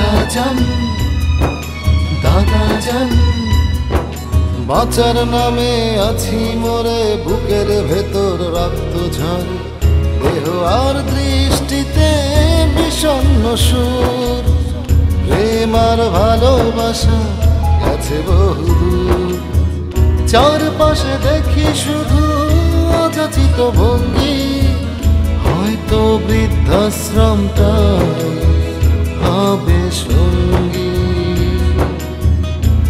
দাদাজান দাদাজান বাঁচার নামে আছি মরে বুকের ভেতর রক্ত ঝরে দেহ আর দৃষ্টিতে বিষণ্ণ সুর প্রেম আর ভালোবাসা গেছে বহুদূর চারপাশে দেখি শুধু অযাচিত ভঙ্গি হয়তো বৃদ্ধাশ্রমটাই হবে সঙ্গী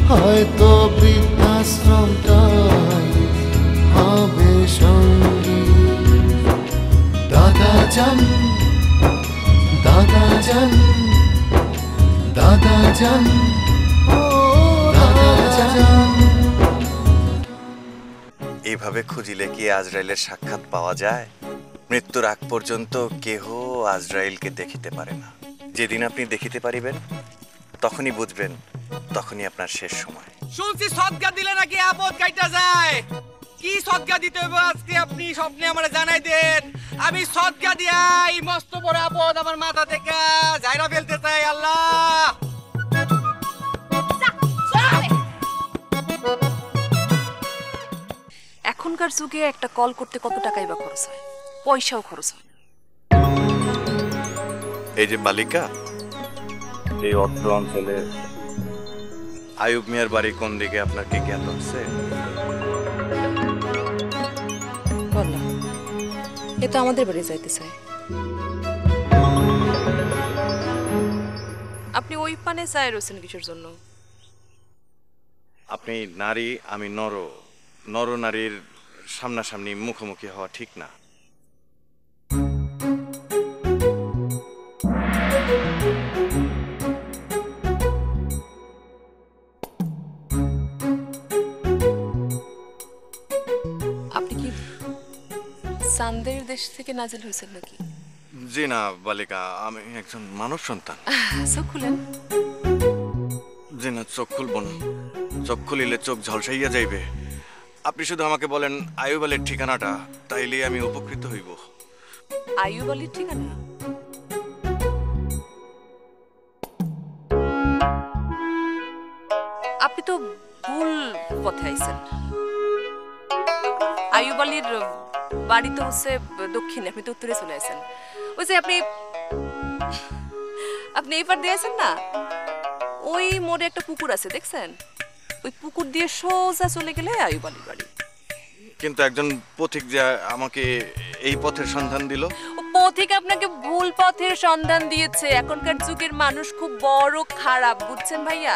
হয়তো বৃদ্ধাশ্রমটাই হবে সঙ্গী দাদাজান দাদাজান দাদাজান ও দাদাজান। এইভাবে খুঁজিলে কি আজরাইলের সাক্ষাৎ পাওয়া যায়? মৃত্যুর আগ পর্যন্ত কেহ আজরাইলকে দেখিতে পারে না। যেদিন আপনি দেখিতে পারিবেন তখনই বুঝবেন তখনই আপনার শেষ সময়। শুনছি সদকা দিলে নাকি আপদ কাইটা যায়। কি সদকা দিতে হবে আজকে আপনি স্বপ্নে আমারে জানাই দেন। আমি সদকা দিয়াই মস্ত বড় আপদ আমার মাথা থেকে যাইরা ফেলতে চাই। আল্লাহ এখনকার যুগে একটা কল করতে কত টাকাই বা খরচ হয়, পয়সাও খরচ হয়। এই যে বালিকা, এই অত্র অঞ্চলে আয়ুব মিয়ার বাড়ি কোন দিকে আপনার কি জ্ঞাত আছে? বললাম এ তো আমাদের বাড়ি যাইতে চায়। আপনি ওই পানে চায় রয়েছেন কিসের জন্য? আপনি নারী, আমি নর, নর নারীর সামনাসামনি মুখোমুখি হওয়া ঠিক না। আপনি কি চাঁদের দেশ থেকে নাজিল হয়েছেন নাকি? জি না বালিকা, আমি একজন মানব সন্তান। চোখ খুলেন। জি না, চোখ খুলবো না। চোখ খুলিলে চোখ ঝলসাইয়া যাইবে। আপনি শুধু আমাকে বলেন আয়ুব আলীর ঠিকানাটা, তাইলে আমি উপকৃত হইব। আয়ুব আলীর ঠিকানা? আপনি তো ভুল পথে আইছেন। আয়ুব আলীর বাড়ি তো হচ্ছে দক্ষিণে, আপনি তো উত্তরে চলে আসেন। ওই যে আপনি এবার দিয়েছেন না, ওই মোড়ে একটা পুকুর আছে দেখছেন? ওই পুকুর দিয়ে সোজা চলে গেলে আয়ুব আলীর বাড়ি। কিন্তু একজন পথিক যে আমাকে এই পথের সন্ধান দিল। ও পথিক আপনাকে ভুল পথের সন্ধান দিয়েছে। এখনকার যুগের মানুষ খুব বড় খারাপ, বুঝছেন ভাইয়া?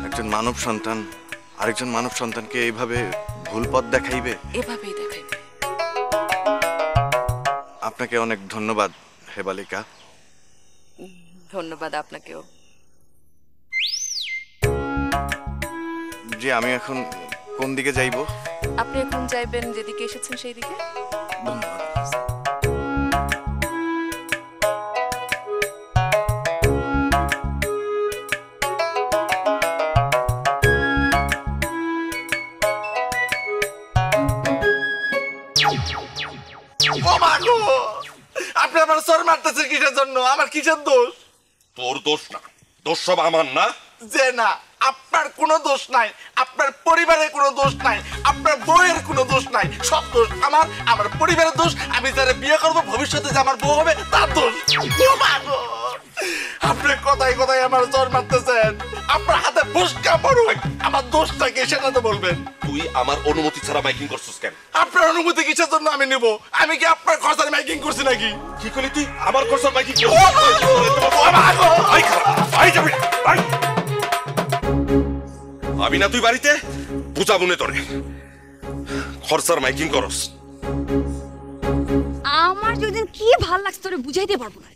একজন মানব সন্তান আরেকজন মানব সন্তানকে এইভাবে ভুল পথ দেখাইবে? এভাবেই দেখাইবে। আপনাকে অনেক ধন্যবাদ হে বালিকা। ধন্যবাদ আপনাকেও। জি, আমি এখন কোন দিকে যাইব? আপনি এখন যাইবেন যেদিকে এসেছেন সেই দিকে। ধন্যবাদ। আপনি আমার সর মারতেছেন কিসের জন্য? আমার কিসের দোষ? তোর দোষ না, দোষ সব আমার না। যে না, আপনার কোনো দোষ নাই, আপনার পরিবারের কোনো দোষ নাই, আপনার বউয়ের কোনো দোষ নাই। সব দোষ আমার, আমার পরিবারের দোষ। আমি যারা বিয়ে করবো ভবিষ্যতে যে আমার বউ হবে তার দোষ। আপনি কথায় কথায় আমার জ্বর মারতেছেন। আপনার হাতে ফুসকা পড়ুক, আমার দোষটা কি সেটা তো বলবেন। তুই আমার অনুমতি ছাড়া মাইকিং করছিস কেন? আপনার অনুমতি কিসের জন্য আমি নিব? আমি কি আপনার খরচার মাইকিং করছি নাকি? কি করলি তুই? আমার খরচার মাইকিং আমি না তুই বাড়িতে বুঝাবো না তোরে। খরচার মাইকিং করস। আমার যেদিন কি ভাল লাগছে তোরে বুঝাইতে পারবো না।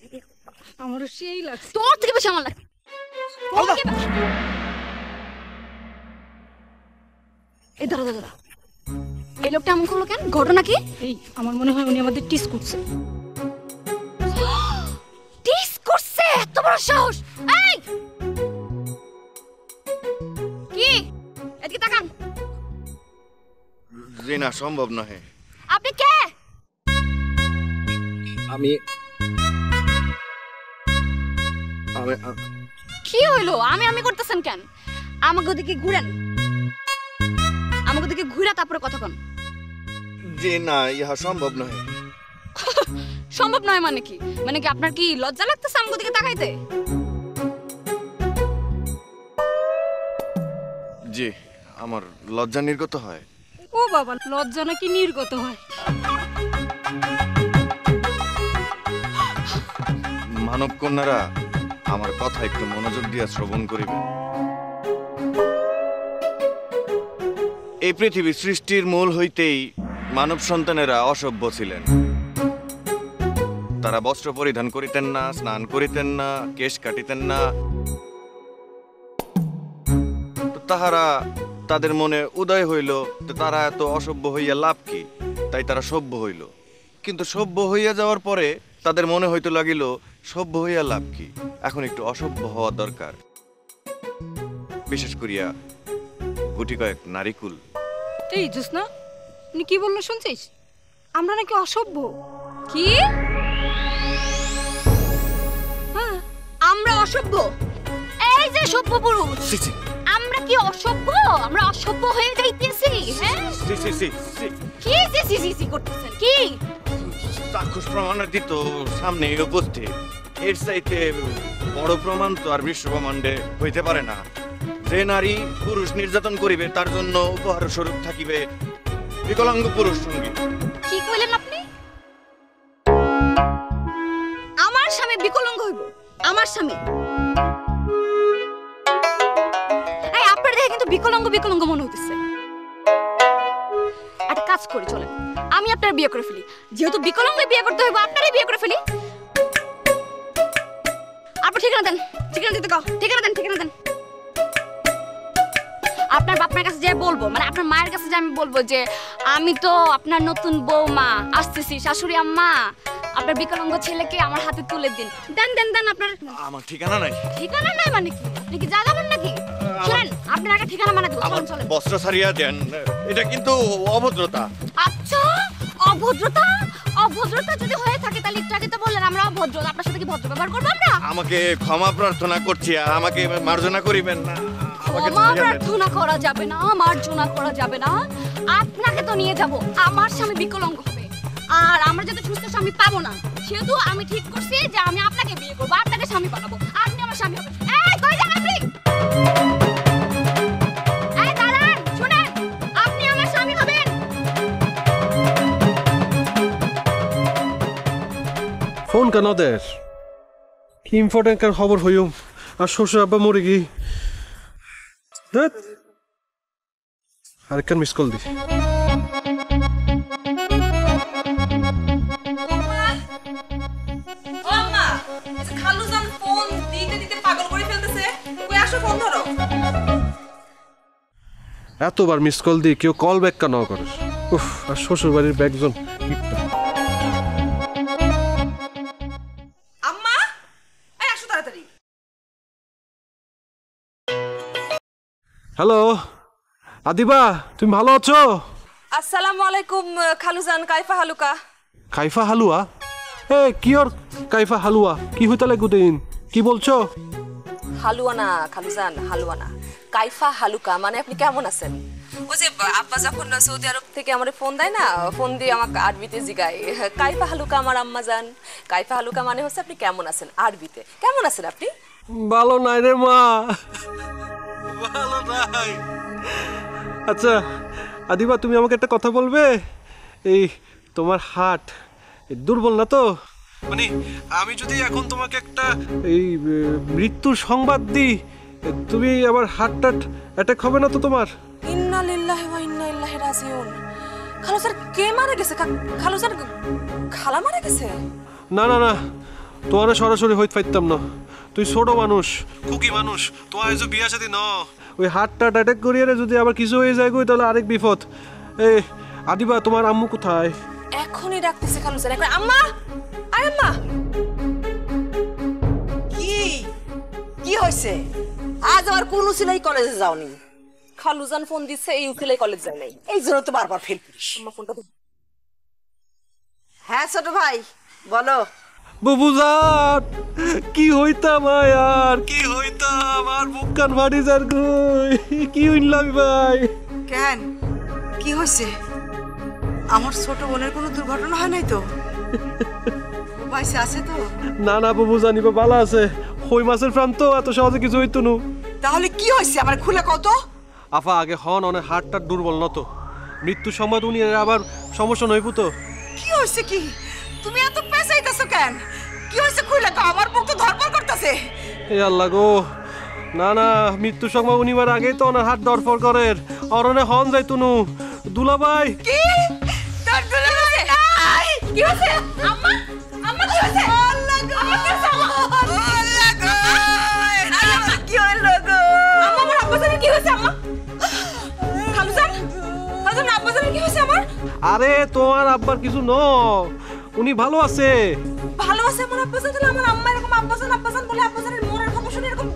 আমারও সেই লাগছে, তোর থেকে বেশি আমার লাগছে। এই দাঁড়া দাঁড়া, এই লোকটা এমন করলো কেন? ঘটনা কি? এই আমার মনে হয় উনি আমাদের টিস করছে। টিস করছে? এত বড় সাহস! এই কি, এদিকে তাকান। জি না, সম্ভব নহে। আপনি কে? আমি কি হইলো আমি আমি করতেছেন কেন? আমাকে ওদিকে ঘুরেন, আমাকে ওদিকে ঘুরা তারপরে কথা কন। যে না ইহা সম্ভব নয়। সম্ভব নয় মানে কি? মানে কি আপনার কি লজ্জা লাগতেছে আমাকে ওদিকে তাকাইতে? জি আমার লজ্জা নির্গত হয়। ও বাবা, লজ্জা নাকি নির্গত হয়? মানব কন্যারা আমার কথা একটু মনোযোগ দিয়ে শ্রবণ করিবে। এই পৃথিবী সৃষ্টির মূল হইতেই মানব সন্তানেরা অসভ্য ছিলেন। তারা বস্ত্র পরিধান করিতেন না, স্নান করিতেন না, কেশ কাটিতেন না। তো তাহারা তাদের মনে উদয় হইল যে তারা এত অসভ্য হইয়া লাভ কি, তাই তারা সভ্য হইল। কিন্তু সভ্য হইয়া যাওয়ার পরে তাদের মনে হইতে লাগিল সভ্য হইয়া লাভ কি, এখন একটু অসভ্য হওয়া দরকার। বিশেষ করিয়া গুটি কয়েক নারীকুল। এই জোসনা, উনি কি বললো শুনছিস? আমরা নাকি অসভ্য। কি? হ্যাঁ, আমরা অসভ্য? এই যে সভ্য পুরুষ, আমরা কি অসভ্য? আমরা অসভ্য হয়ে যাইতেছি? হ্যাঁ, কি সি করতেছেন? কি চাক্ষুষ প্রমাণাদি তো সামনে উপস্থিত। এর চাইতে বড় প্রমাণ তো আর বিশ্ব ব্রহ্মাণ্ডে হইতে পারে না। যে নারী পুরুষ নির্যাতন করিবে তার জন্য উপহার স্বরূপ থাকিবে বিকলাঙ্গ পুরুষ সঙ্গী। কি কইলেন আপনি? আমার স্বামী বিকলাঙ্গ হইব? আমার স্বামী? এই আপনার দেখে কিন্তু বিকলাঙ্গ বিকলাঙ্গ মনে হইতেছে। একটা কাজ করি, চলেন আমি আপনার বিয়ে করে ফেলি। যেহেতু বিকলাঙ্গ বিয়ে করতে হইব, আপনারই বিয়ে করে ফেলি। আপনি ঠিকানা দেন, ঠিকানা দিতে কও, ঠিকানা দেন, ঠিকানা দেন। আপনার বাপমার কাছে যে বলবো, মানে আপনার মায়ের কাছে যে আমি বলবো যে আমি তো আপনার নতুন বৌমা, আসতেছি, শাশুড়ি আম্মা, আপনার বিকলাঙ্গ ছেলেকে আমার হাতে তুলে দিন। দেন দেন দেন। আপনার আমার ঠিকানা নাই। ঠিকানা নাই মানে কি? আপনি কি যা যাবেন নাকি? শুনেন, আপনার একটা ঠিকানা মানে দেবো, চলেন চলেন। বস্ত্র ছাড়িয়া দেন, এটা কিন্তু অভদ্রতা। আচ্ছা, অভদ্রতা? অভদ্রতা যদি হয়ে থাকে তাহলে একটু আগে তো বললেন আমরা অভদ্র। আপনার সাথে কি ভদ্র ব্যবহার করবো আমরা? আমাকে ক্ষমা প্রার্থনা করছি, আমাকে মার্জনা করিবেন না। ক্ষমা প্রার্থনা করা যাবে না, মার্জনা করা যাবে না। আপনাকে তো নিয়ে যাব, আমার স্বামী বিকলাঙ্গ হবে আর আমরা যাতে সুস্থ স্বামী পাবো না, সেহেতু আমি ঠিক করছি যে আমি আপনাকে বিয়ে করবো, আপনাকে স্বামী বানাবো, আপনি আমার স্বামী হবেন। এই কই যান আপনি? এই দাঁড়ান, শুনেন, আপনি আমার স্বামী হবেন। ফোন কেন দের? কি ইম্পর্টেন্ট কার খবর হইম আর শ্বশুর আব্বা মরে গি। আরেকখান মিস কল দি। এতবার মিস কল দি, কেউ কল ব্যাক কেন করে? উফ, আর শ্বশুর বাড়ির ব্যাগজন কিপটা। আম্মা, এই আসো তাড়াতাড়ি। হ্যালো আদিবা, তুমি ভালো আছো? আসসালামু আলাইকুম খালুজান, কাইফা হালুকা। কাইফা হালুয়া? এ কি ওর কাইফা হালুয়া? কি হইতে লাগুদিন? কি বলছো? হালুয়া না খালুজান, হালুয়া না, কাইফা হালুকা। মানে আপনি কেমন আছেন? ওই যে আব্বা যখন সৌদি আরব থেকে আমার ফোন দেয় না, ফোন দিয়ে আমাকে আরবিতে জিগায় কাইফা হালুকা আমার আম্মা জান। কাইফা হালুকা মানে হচ্ছে আপনি কেমন আছেন আরবিতে। কেমন আছেন আপনি? ভালো নাই রে মা, ভালো নাই। আচ্ছা আদিবা, তুমি আমাকে একটা কথা বলবে? এই তোমার হার্ট দুর্বল না তো? মানে আমি যদি এখন তোমাকে একটা এই মৃত্যুর সংবাদ দিই, তুমি আবার হার্ট অ্যাটাক হবে না তো তোমার? ইন্না লিল্লাহি ওয়া ইন্না ইলাইহি রাজিউন। খালু স্যার কে মারা গেছে? খালু স্যার খালা মারা গেছে? না না না, তোমার সরাসরি হইতে পারতাম না। তুই ছোট মানুষ, খুকি মানুষ, তোমার যে বিয়া সাথে ন, ওই হার্টটা অ্যাটাক করিয়ে যদি আবার কিছু হয়ে যায় তাহলে আরেক বিপদ। এ আদিবা, তোমার আম্মু কোথায়? এখনই ডাকতেছে খালু স্যার। এখন আম্মা, আয় আম্মা। কি কি হয়েছে? আজ আমার কোন উসিলাই কলেজে যাওনি? খালুজান ফোন দিচ্ছে, এই উকিলে কলেজ যায় নাই, এই জন্য তো বারবার ফেল করিস। আম্মা ফোনটা হ্যাঁ ছোট ভাই বলো। বুবুজান কি হইতাম আর কি হইতাম আর বুক কান ফাটি যার কই কি হইলাম ভাই কেন কি হয়েছে আমার ছোট বোনের কোনো দুর্ঘটনা হয় নাই তো পয়সা আছে তো না না বুবুজান ইবা ভালো আছে কই মাছের প্রাণ তো এত সহজে কিছু হইতো না তাহলে কি হয়েছে আমার খুলে কত আফা আগে হন অনেক হাড়টা দুর্বল নত মৃত্যু সময় উনি আবার সমস্যা নইব তো কি হয়েছে কি তুমি এত পেছাইতেছো কেন কি হয়েছে খুলে কও আমার বুক তো ধরপড় করতেছে এ আল্লাহ গো না না মৃত্যু সময় উনিবার আগেই তো ওনার হাত দরফর করেন অরনে হন যাইতুনু দুলাভাই কি তোর দুলাভাই নাই কি হয়েছে আম্মা আম্মা কি হয়েছে আল্লাহ গো আল্লাহ গো আল্লাহ কি হলো গো আম্মা আমার আব্বাজানের কি হয়েছে আম্মা খালুজান খালুজান আব্বাজানের কি হয়েছে আমার আরে তোমার আব্বার কিছু ন উনি ভালো আছে ভালো আছে আমার আব্বাজান তাহলে আমার আম্মা এরকম আব্বাজান আব্বাজান বলে আব্বাজানের মরার খবর শুনে এরকম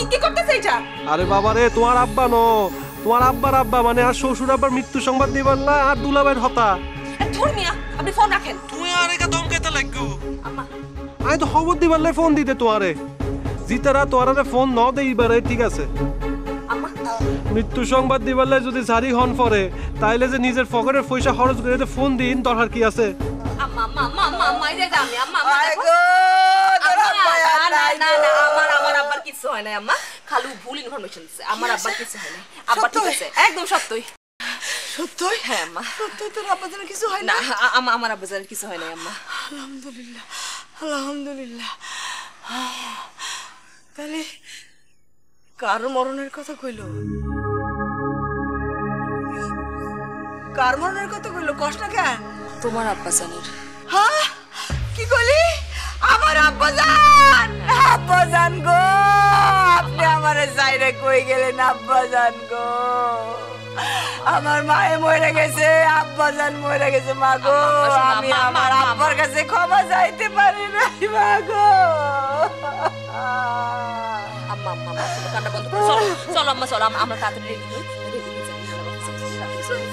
কি করতেছে এটা আরে বাবা রে তোমার আব্বা ন তোমার আব্বার আব্বা মানে আর শ্বশুর আব্বার মৃত্যু সংবাদ দিবার না আর দুলাভাইয়ের হতা ধর্মিয়া আপনি ফোন রাখেন তুই আর একা দমকাইতে লাগগো আম্মা আমি তো খবর দিবার লাই ফোন দিতে তোমারে জিতারা তোরারে ফোন ন দেইবারে ঠিক আছে আম্মা মৃত্যু সংবাদ দিবার লাই যদি জারি হন পরে তাইলে যে নিজের পকেটের পয়সা খরচ করে যে ফোন দিন দরকার কি আছে আম্মা আম্মা আম্মা আম্মা আম্মা এই যে আমি আম্মা আম্মা আয় দেখো গো তোর আব্বা না আর না নাই না না আমার আব্বার কিছু হয় না আম্মা খালু ভুল ইনফরমেশন দিছে আমার আব্বার কিছু হয় না আব্বা ঠিক আছে একদম সত্যই সত্যই হ্যাঁ আম্মা সত্যই তোর আব্বাজানের কিছু হয় না না আমার আব্বাজানের কিছু হয় না আম্মা আলহামদুলিল্লাহ আলহামদুলিল্লাহ তাহলে কার মরণের কথা কইলো কার মরণের কথা কইলো কষ্ট না কেন তোমার আব্বাজানের হ্যাঁ কি কইলি আমার আব্বাজান আব্বাজান গো আপনি আমারে যাইরে কই গেলেন আব্বাজান গো আমার মায়ে মরে গেছে আব্বাজান মরে গেছে মা গো আমি আমার আব্বার কাছে ক্ষমা চাইতে পারি না মা গো আম্মা আম্মা আম্মা তুমি কান্না বন্ধ করো চলো চলো আম্মা চলো আমরা তাড়াতাড়ি রেডি হই রেডি হয়ে যাই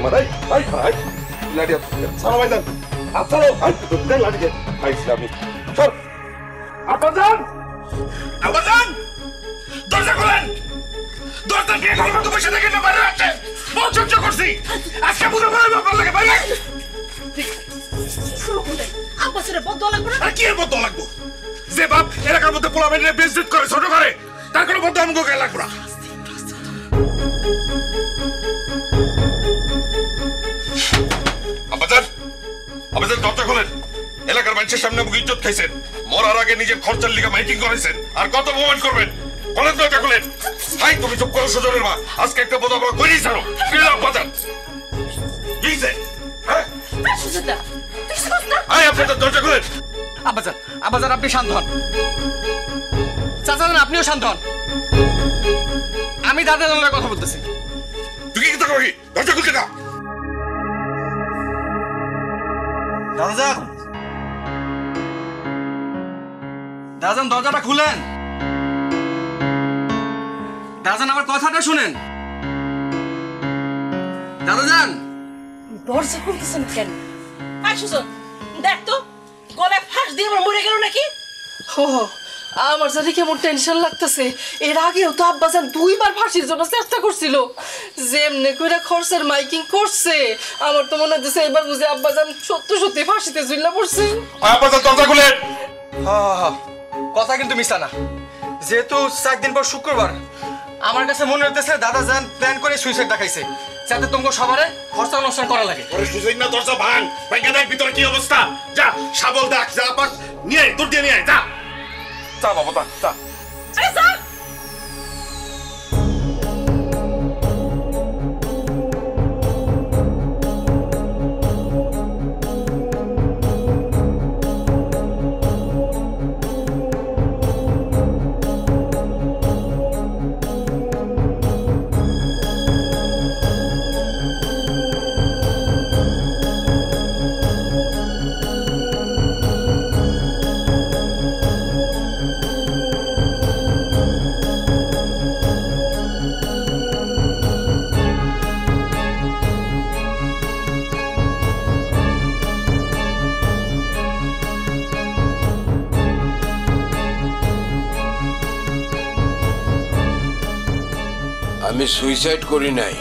মারাই আই আই লাড়ি সারা ভাইজান আপনারও আই দেন লাড়ি দে আইছি আমি সর আব্বাজান আব্বাজান দরজা খোলেন দরজা দিয়ে খোলেন তো বসে দেখেন না বাইরে আছে বহুত সহ্য করছি আজকে বুঝে পড়ে আপনার লাগে বাইরে আব্বাজানের বদলা লাগবে না আর কি এর বদলা লাগবো যে বাপ এলাকার মধ্যে পোলামেন্টে বেইজ্জত করে ছোট করে তার কোনো বদলা আমাকে গায়ে লাগবে না আব্বাজান আব্বাজান দরজা খোলেন এলাকার মানুষের সামনে মুখ ইজ্জত খাইছেন মরার আগে নিজের খরচার লিগে মাইকিং করেছেন আর কত প্রমাণ করবেন খোলেন দরজা খোলেন হাই তুমি চুপ করো সুজনের মা আজকে একটা বোধ আমরা করেই ছাড়ো প্রিয় আব্বাজান কিছে হ্যাঁ সুজনদা তুই শুনছ না হাই আপনাদের দরজা খোলেন আব্বাজান আব্বাজান আপনি শান্ত হন চাচাজান আপনিও শান্ত হন আমি দাদা জানার কথা বলতেছি তুই কি কথা কবি দরজা খুলতে না দাদাজান দাদাজান দরজাটা খুলেন দাদাজান আমার কথাটা শুনেন দাদাজান দরজা খুলতেছেন কেন আয় সুজন দেখ তো গলায় ফাঁস দিয়ে আমার মরে গেল নাকি আমার জানি কেমন টেনশন লাগতেছে এর আগেও তো আব্বাজান দুইবার ফাঁসির জন্য চেষ্টা করছিল যেমনে কইরা খরচের মাইকিং করছে আমার তো মনে হচ্ছে এবার বুঝে আব্বাজান সত্যি সত্যি ফাঁসিতে ঝুললা পড়ছে আব্বাজান দরজা খুলেন কথা কিন্তু মিশা না যেহেতু 4 দিন পর শুক্রবার আমার কাছে মনে হইতেছে দাদাজান প্ল্যান করে সুইসাইড দেখাইছে যাতে তোমাকে সবারে খরচা অনুষ্ঠান করা লাগে ওরে সুজেন না দরজা ভাঙ ভাঙা দেখ ভিতরে কি অবস্থা যা শাবল দেখ যা পাক নিয়ে আয়, তোর দিয়ে নিয়ে আয়, যা যা বাবা যা আরে যা আমি সুইসাইড করি নাই,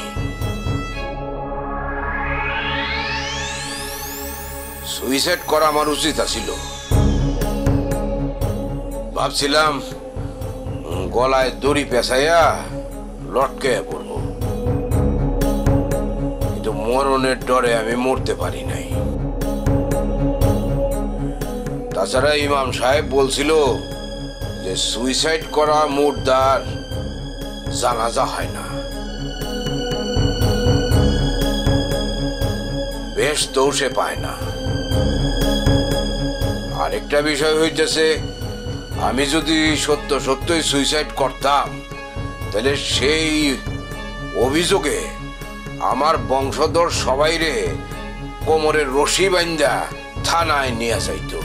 সুইসাইড করা আমার উচিত ছিল। ভাবছিলাম গলায় দড়ি পেঁচাইয়া লটকে পড়বো, কিন্তু মরণের ডরে আমি মরতে পারি নাই। তাছাড়া ইমাম সাহেব বলছিল যে সুইসাইড করা মুর্দার জানাজা হয় না, বেশ তো সে পায় না। আরেকটা বিষয় হইতেছে, আমি যদি সত্যই সুইসাইড করতাম তাহলে সেই অভিযোগে আমার বংশধর সবাইরে কোমরের রশি বান্ধা থানায় নিয়ে যাইতো।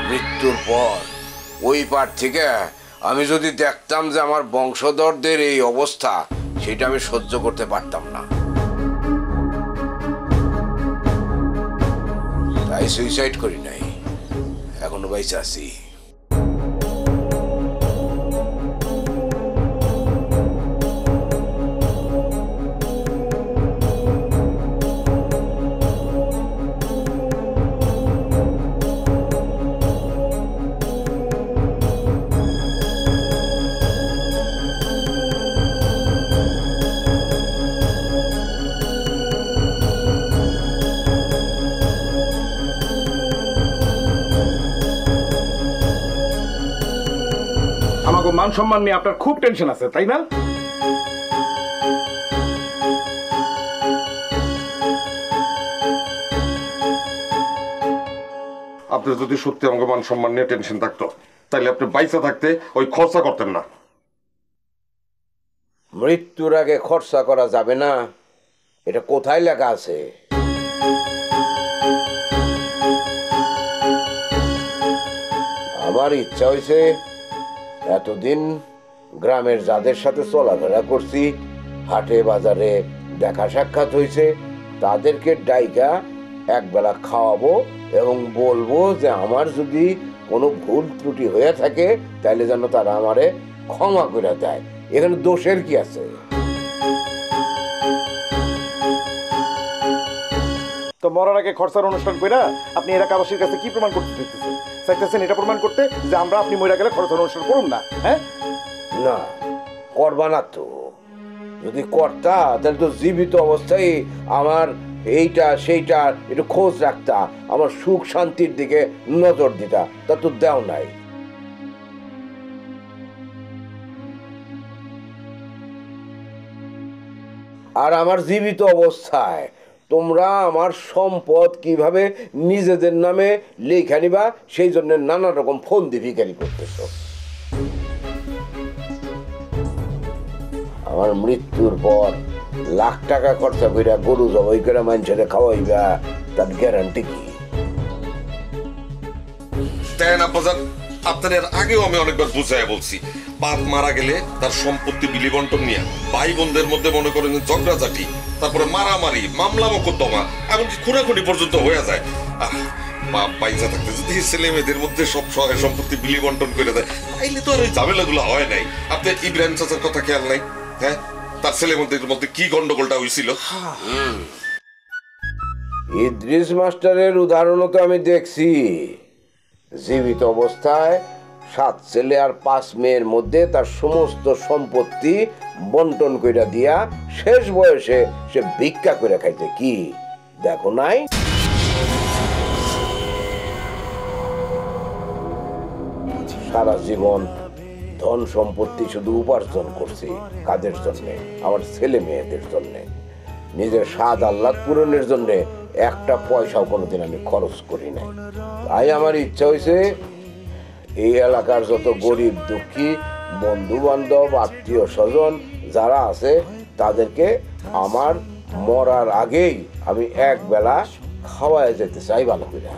মৃত্যুর পর ওই পার থেকে আমি যদি দেখতাম যে আমার বংশধরদের এই অবস্থা, সেটা আমি সহ্য করতে পারতাম না, তাই সুইসাইড করি নাই, এখনো বাইচে আছি। আমাকে মান সম্মান নিয়ে আপনার খুব টেনশন আছে, তাই না? আপনার যদি সত্যি আমাকে মান সম্মান নিয়ে টেনশন থাকতো, তাহলে আপনি বাইসা থাকতে ওই খরচা করতেন না। মৃত্যুর আগে খরচা করা যাবে না, এটা কোথায় লেখা আছে? আমার ইচ্ছা হয়েছে এতদিন গ্রামের যাদের সাথে চলাফেরা করছি, হাটে বাজারে দেখা সাক্ষাৎ হয়েছে, তাদেরকে ডাইকা একবেলা খাওয়াবো এবং বলবো যে আমার যদি কোনো ভুল ত্রুটি হয়ে থাকে তাহলে যেন তারা আমারে ক্ষমা করে দেয়। এখানে দোষের কি আছে? তো মরার আগে খরচার অনুষ্ঠান কইরা আপনি এলাকাবাসীর কাছে কি প্রমাণ করতে চাইতেছেন? চাইতেছেন এটা প্রমাণ করতে যে আমরা আপনি মরে গেলে খরচার অনুষ্ঠান করুন না? হ্যাঁ, না করবা না তো। যদি করতা তাহলে তো জীবিত অবস্থায় আমার এইটা সেইটা একটু খোঁজ রাখতা, আমার সুখ শান্তির দিকে নজর দিতা, তা তো দেও নাই। আর আমার জীবিত অবস্থায় তোমরা আমার সম্পদ কিভাবে নিজেদের নামে লেখা নিবা সেই জন্য নানা রকম ফোন দিয়ে ভিখারি করতেছ। আমার মৃত্যুর পর লাখ টাকা খরচা কইরা গরু জবাই করে মানুষের খাওয়াইবা, তার গ্যারান্টি কি? দেন আব্বাজান, আপনাদের আগেও আমি অনেকবার বুঝাইয়া বলছি, বাপ মারা গেলে তার সম্পত্তি বিলি বন্টন নিয়ে ভাই বোনদের মধ্যে মনে করেন ঝগড়াঝাটি, তারপরে মারামারি, মামলা মোকদ্দমা, এমনকি খুনাখুনি পর্যন্ত হয়ে যায়। বাপ পয়সা থাকতে যদি ছেলে মেয়েদের মধ্যে সব সহায় সম্পত্তি বিলি বন্টন করে দেয়, তাইলে তো আর ওই ঝামেলাগুলো হয় নাই। আপনার ইব্রাহিম চাচার কথা খেয়াল নাই? হ্যাঁ, তার ছেলে মেয়েদের মধ্যে কি গন্ডগোলটা হয়েছিল। ইদ্রিস মাস্টারের উদাহরণও তো আমি দেখছি। জীবিত অবস্থায় 7 ছেলে আর 5 মেয়ের মধ্যে তার সমস্ত সম্পত্তি বন্টন কইরা দিয়া শেষ বয়সে সে ভিক্ষা করে খাইতে, কি দেখো নাই? সারা জীবন ধন সম্পত্তি শুধু উপার্জন করছি কাদের জন্য? আমার ছেলে মেয়েদের জন্য। নিজের স্বাদ আহ্লাদ পূরণের জন্য একটা পয়সাও কোনোদিন আমি খরচ করি নাই। তাই আমার ইচ্ছা হয়েছে এই এলাকার যত গরিব দুঃখী বন্ধু বান্ধব আত্মীয় স্বজন যারা আছে তাদেরকে আমার মরার আগেই আমি এক বেলা খাওয়ায় যেতে চাই ভালো করে।